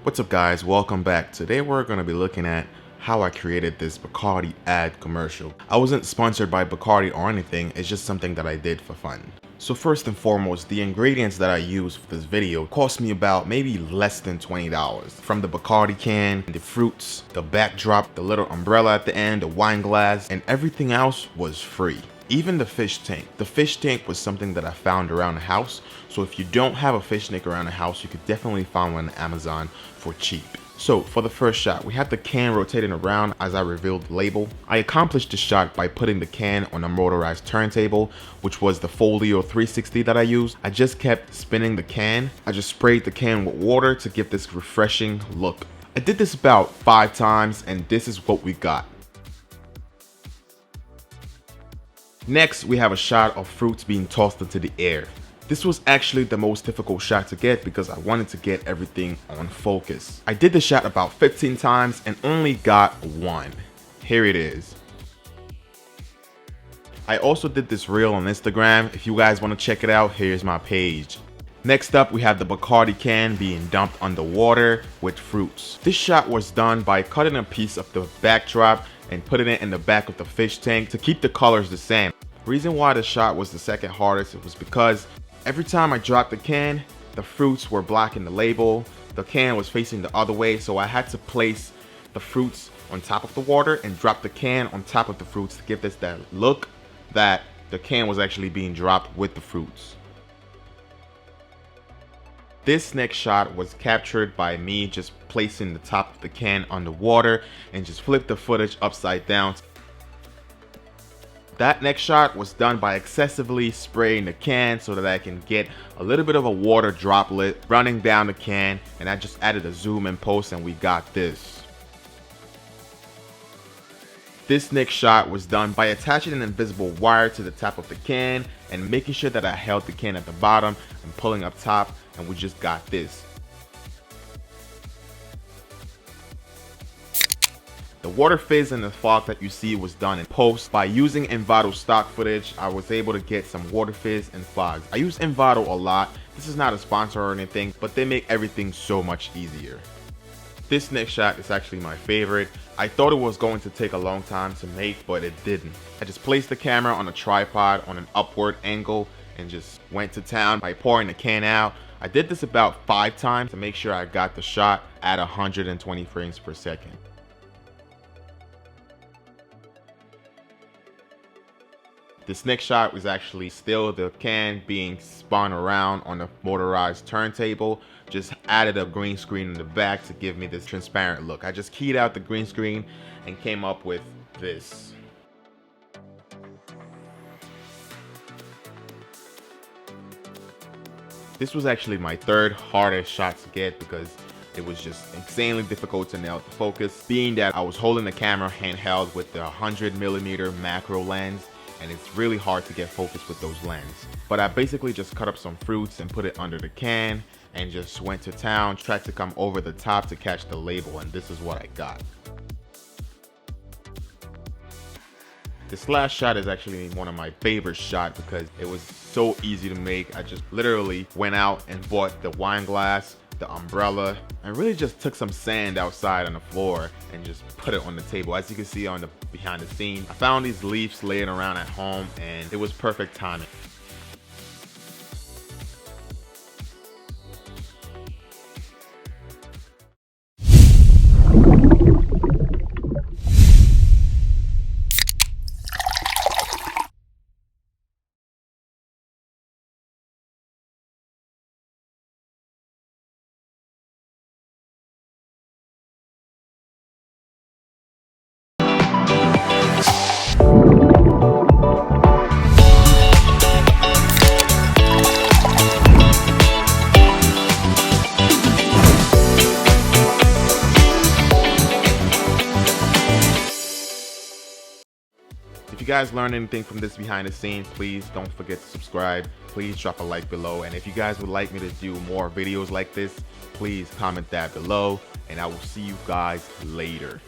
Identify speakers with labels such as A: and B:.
A: What's up guys, welcome back. Today we're going to be looking at how I created this Bacardi ad commercial. I wasn't sponsored by Bacardi or anything, it's just something that I did for fun. So first and foremost, the ingredients that I used for this video cost me about maybe less than $20. From the Bacardi can, the fruits, the backdrop, the little umbrella at the end, the wine glass, and everything else was free. Even the fish tank. The fish tank was something that I found around the house, so if you don't have a fish tank around the house, you could definitely find one on Amazon for cheap. So for the first shot, we have the can rotating around as I revealed the label. I accomplished the shot by putting the can on a motorized turntable, which was the Folio 360 that I used. I just kept spinning the can. I just sprayed the can with water to give this refreshing look. I did this about 5 times and this is what we got. Next, we have a shot of fruits being tossed into the air. This was actually the most difficult shot to get because I wanted to get everything on focus. I did the shot about 15 times and only got one. Here it is. I also did this reel on Instagram. If you guys want to check it out, here's my page. Next up, we have the Bacardi can being dumped underwater with fruits. This shot was done by cutting a piece of the backdrop and putting it in the back of the fish tank to keep the colors the same. Reason why the shot was the second hardest was because every time I dropped the can, the fruits were blocking the label. The can was facing the other way, so I had to place the fruits on top of the water and drop the can on top of the fruits to give this that look that the can was actually being dropped with the fruits. This next shot was captured by me just placing the top of the can underwater and just flip the footage upside down. That next shot was done by excessively spraying the can so that I can get a little bit of a water droplet running down the can, and I just added a zoom in post and we got this. This next shot was done by attaching an invisible wire to the top of the can and making sure that I held the can at the bottom and pulling up top, and we just got this. The water fizz and the fog that you see was done in post. By using Envato stock footage, I was able to get some water fizz and fog. I use Envato a lot. This is not a sponsor or anything, but they make everything so much easier. This next shot is actually my favorite. I thought it was going to take a long time to make, but it didn't. I just placed the camera on a tripod on an upward angle and just went to town by pouring the can out. I did this about 5 times to make sure I got the shot at 120 frames per second. This next shot was actually still the can being spun around on the motorized turntable. Just added a green screen in the back to give me this transparent look. I just keyed out the green screen and came up with this. This was actually my third hardest shot to get because it was just insanely difficult to nail the focus, being that I was holding the camera handheld with the 100mm macro lens, and it's really hard to get focus with those lenses. But I basically just cut up some fruits and put it under the can and just went to town, tried to come over the top to catch the label, and this is what I got. This last shot is actually one of my favorite shots because it was so easy to make. I just literally went out and bought the wine glass, the umbrella, and really just took some sand outside on the floor and just put it on the table. As you can see on the behind the scene, I found these leaves laying around at home and it was perfect timing. If you guys learned anything from this behind the scenes, please don't forget to subscribe. Please drop a like below. And if you guys would like me to do more videos like this, please comment that below. And I will see you guys later.